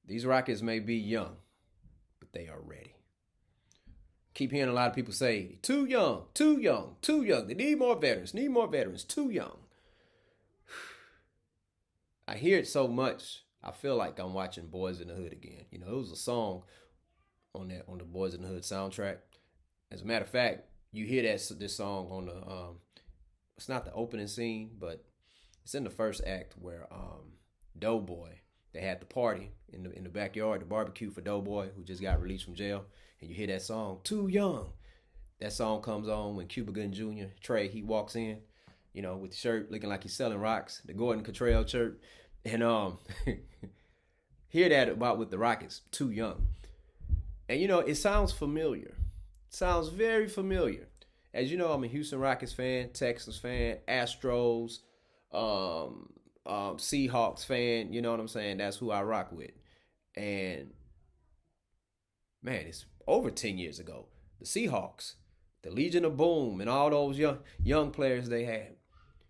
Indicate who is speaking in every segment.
Speaker 1: These Rockets may be young, but they are ready. Keep hearing a lot of people say, too young, too young, too young. They need more veterans, too young. I hear it so much, I feel like I'm watching Boys in the Hood again. You know, it was a song on the Boys in the Hood soundtrack. As a matter of fact, you hear this song on the it's not the opening scene, but it's in the first act where Doughboy, they had the party in the backyard, the barbecue for Doughboy who just got released from jail, and you hear that song "Too Young." That song comes on when Cuba Gooding Jr. Trey he walks in, you know, with the shirt looking like he's selling rocks, the Gordon Cottrell shirt, and hear that about with the Rockets, "Too Young," and you know it sounds familiar, sounds very familiar. As you know, I'm a Houston Rockets fan, Texas fan, Astros, Seahawks fan. You know what I'm saying? That's who I rock with. And man, it's over 10 years ago. The Seahawks, the Legion of Boom, and all those young players they had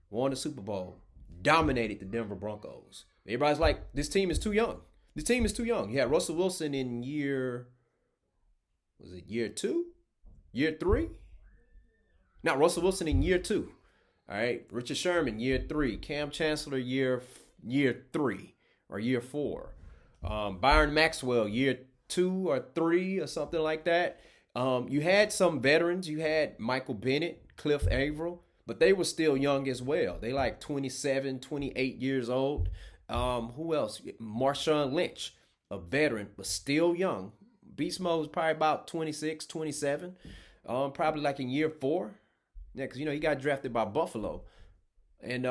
Speaker 1: won the Super Bowl, dominated the Denver Broncos. Everybody's like, this team is too young. This team is too young. You had Russell Wilson in year two, year three? Not Russell Wilson in year two. All right, Richard Sherman year three, Cam Chancellor year three or year four, Byron Maxwell year 2 or 3 or something like that. You had some veterans. You had Michael Bennett, Cliff Averill, but they were still young as well. They like 27, 28 years old. Who else? Marshawn Lynch, a veteran, but still young. Beast Mode was probably about 26, 27. Probably like in year 4. Yeah, because, you know, he got drafted by Buffalo. And,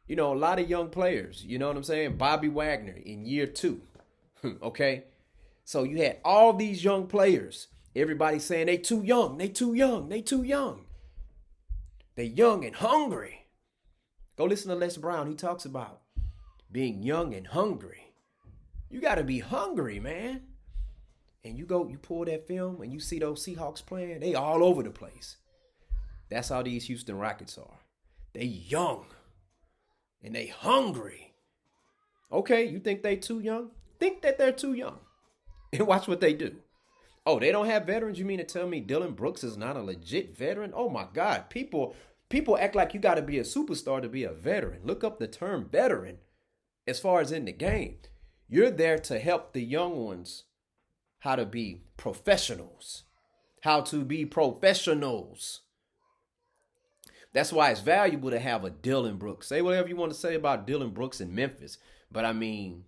Speaker 1: you know, a lot of young players. You know what I'm saying? Bobby Wagner in year 2. Okay? So you had all these young players. Everybody saying they too young, they too young, they too young. They young and hungry. Go listen to Les Brown. He talks about being young and hungry. You got to be hungry, man. And you pull that film and you see those Seahawks playing, they all over the place. That's how these Houston Rockets are. They young and they hungry. Okay, you think they too young? Think that they're too young. And watch what they do. Oh, they don't have veterans? You mean to tell me Dylan Brooks is not a legit veteran? Oh my God. People act like you got to be a superstar to be a veteran. Look up the term veteran as far as in the game. You're there to help the young ones how to be professionals. How to be professionals. That's why it's valuable to have a Dylan Brooks. Say whatever you want to say about Dylan Brooks in Memphis. But I mean,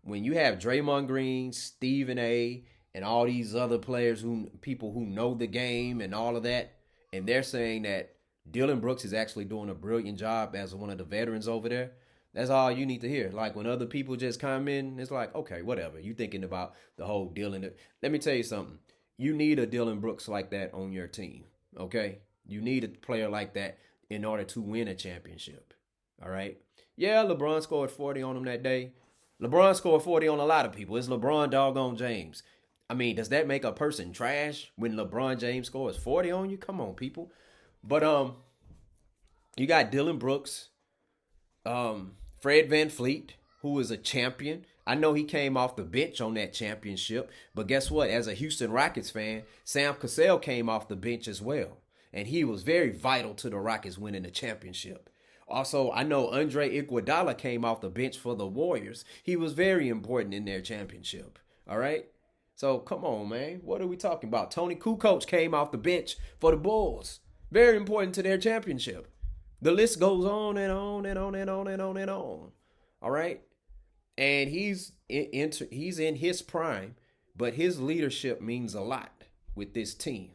Speaker 1: when you have Draymond Green, Stephen A., and all these other players people who know the game and all of that, and they're saying that Dylan Brooks is actually doing a brilliant job as one of the veterans over there, that's all you need to hear. Like when other people just come in, it's like, okay, whatever. You thinking about the whole Dylan. Let me tell you something. You need a Dylan Brooks like that on your team, okay? You need a player like that in order to win a championship, all right? Yeah, LeBron scored 40 on him that day. LeBron scored 40 on a lot of people. It's LeBron doggone James. I mean, does that make a person trash when LeBron James scores 40 on you? Come on, people. But you got Dylan Brooks, Fred VanVleet, who is a champion. I know he came off the bench on that championship, but guess what? As a Houston Rockets fan, Sam Cassell came off the bench as well, and he was very vital to the Rockets winning the championship. Also, I know Andre Iguodala came off the bench for the Warriors. He was very important in their championship. All right? So, come on, man. What are we talking about? Tony Kukoc came off the bench for the Bulls. Very important to their championship. The list goes on and on and on and on and on and on. All right? And he's in his prime, but his leadership means a lot with this team.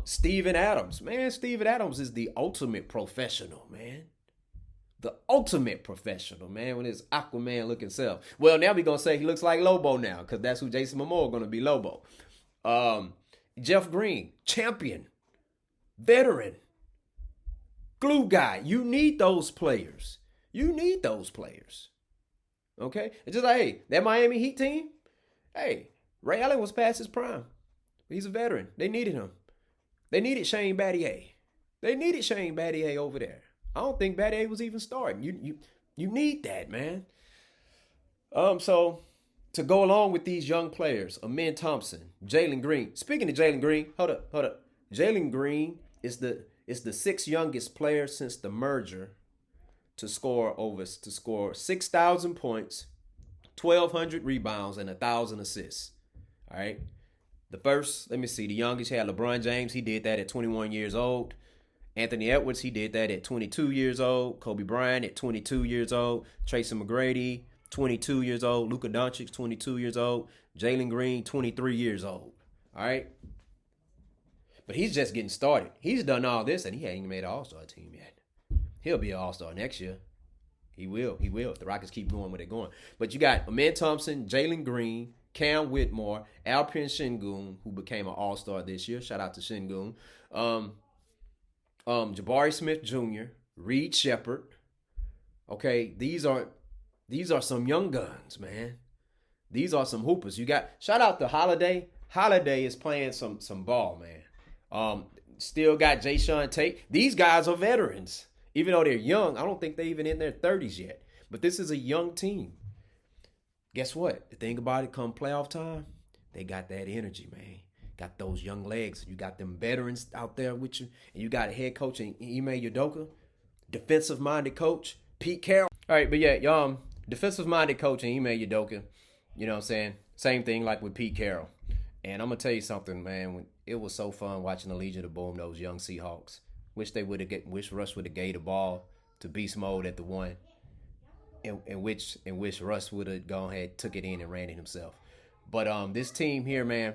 Speaker 1: Steven Adams. Man, Steven Adams is the ultimate professional, man. The ultimate professional, man, with his Aquaman looking self. Well, now we're going to say he looks like Lobo now, because that's who Jason Momoa going to be, Lobo. Jeff Green, champion, veteran, glue guy. You need those players. You need those players. Okay? It's just like, hey, that Miami Heat team, hey, Ray Allen was past his prime. He's a veteran. They needed him. They needed Shane Battier. They needed Shane Battier over there. I don't think Battier was even starting. You need that, man. So to go along with these young players, Amen Thompson, Jalen Green. Speaking of Jalen Green, hold up. Jalen Green is the sixth youngest player since the merger to score 6,000 points, 1,200 rebounds, and 1,000 assists. All right. The first, let me see, the youngest had LeBron James. He did that at 21 years old. Anthony Edwards, he did that at 22 years old. Kobe Bryant at 22 years old. Tracy McGrady, 22 years old. Luka Doncic, 22 years old. Jalen Green, 23 years old. All right? But he's just getting started. He's done all this, and he ain't even made an All-Star team yet. He'll be an All-Star next year. He will. If the Rockets keep going where they're going. But you got Amen Thompson, Jalen Green, Cam Whitmore, Alperen Sengun, who became an All-Star this year. Shout out to Sengun. Jabari Smith Jr., Reed Shepherd. Okay, these are some young guns, man. These are some hoopers. You got shout out to Holiday. Holiday is playing some ball, man. Still got Jayshawn Tate. These guys are veterans. Even though they're young, I don't think they're even in their 30s yet. But this is a young team. Guess what? The thing about it, come playoff time, they got that energy, man. Got those young legs. You got them veterans out there with you. And you got a head coach in Ime Udoka. Defensive-minded coach, Pete Carroll. All right, but yeah, defensive-minded coach in Ime Udoka. You know what I'm saying? Same thing like with Pete Carroll. And I'm going to tell you something, man. It was so fun watching the Legion of Boom, those young Seahawks. Wish Russ would have gave the ball to Beast Mode at the one. And wish Russ would have gone ahead, took it in and ran it himself. But this team here, man,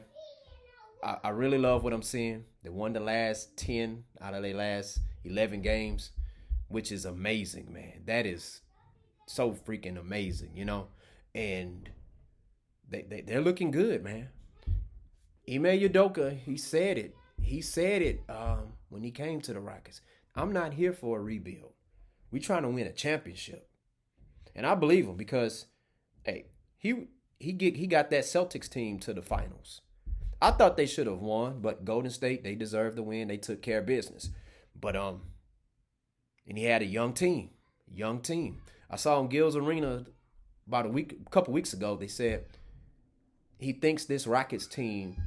Speaker 1: I really love what I'm seeing. They won the last 10 out of their last 11 games, which is amazing, man. That is so freaking amazing, you know. And they're looking good, man. Ime Udoka, he said it. He said it when he came to the Rockets. I'm not here for a rebuild. We're trying to win a championship. And I believe him because, hey, he got that Celtics team to the finals. I thought they should have won, but Golden State, they deserved the win. They took care of business. But and he had a young team. I saw in Gil's Arena about a couple weeks ago. They said he thinks this Rockets team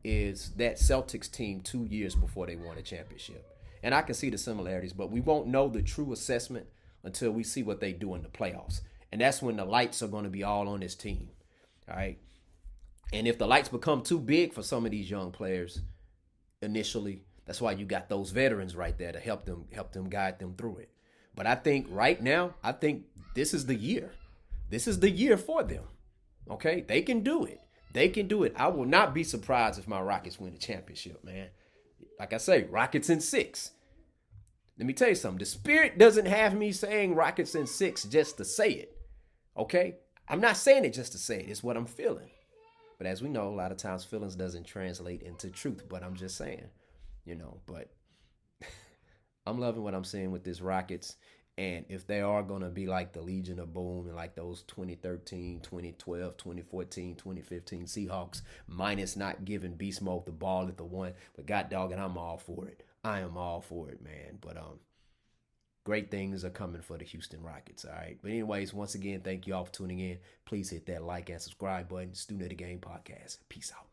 Speaker 1: is that Celtics team 2 years before they won a championship. And I can see the similarities, but we won't know the true assessment until we see what they do in the playoffs. And that's when the lights are going to be all on this team. All right. And if the lights become too big for some of these young players initially, that's why you got those veterans right there to help them guide them through it. But I think right now, this is the year. This is the year for them. Okay? They can do it. I will not be surprised if my Rockets win the championship, man. Like I say, Rockets in 6. Let me tell you something. The Spirit doesn't have me saying Rockets in 6 just to say it. Okay? I'm not saying it just to say it. It's what I'm feeling. But as we know, a lot of times feelings doesn't translate into truth. But I'm just saying, but I'm loving what I'm seeing with this Rockets. And if they are going to be like the Legion of Boom and like those 2013, 2012, 2014, 2015 Seahawks, minus not giving Beast Mode the ball at the one, but God dog it, I'm all for it. I am all for it, man. But great things are coming for the Houston Rockets, all right? But anyways, once again, thank you all for tuning in. Please hit that like and subscribe button. Student of the Game Podcast. Peace out.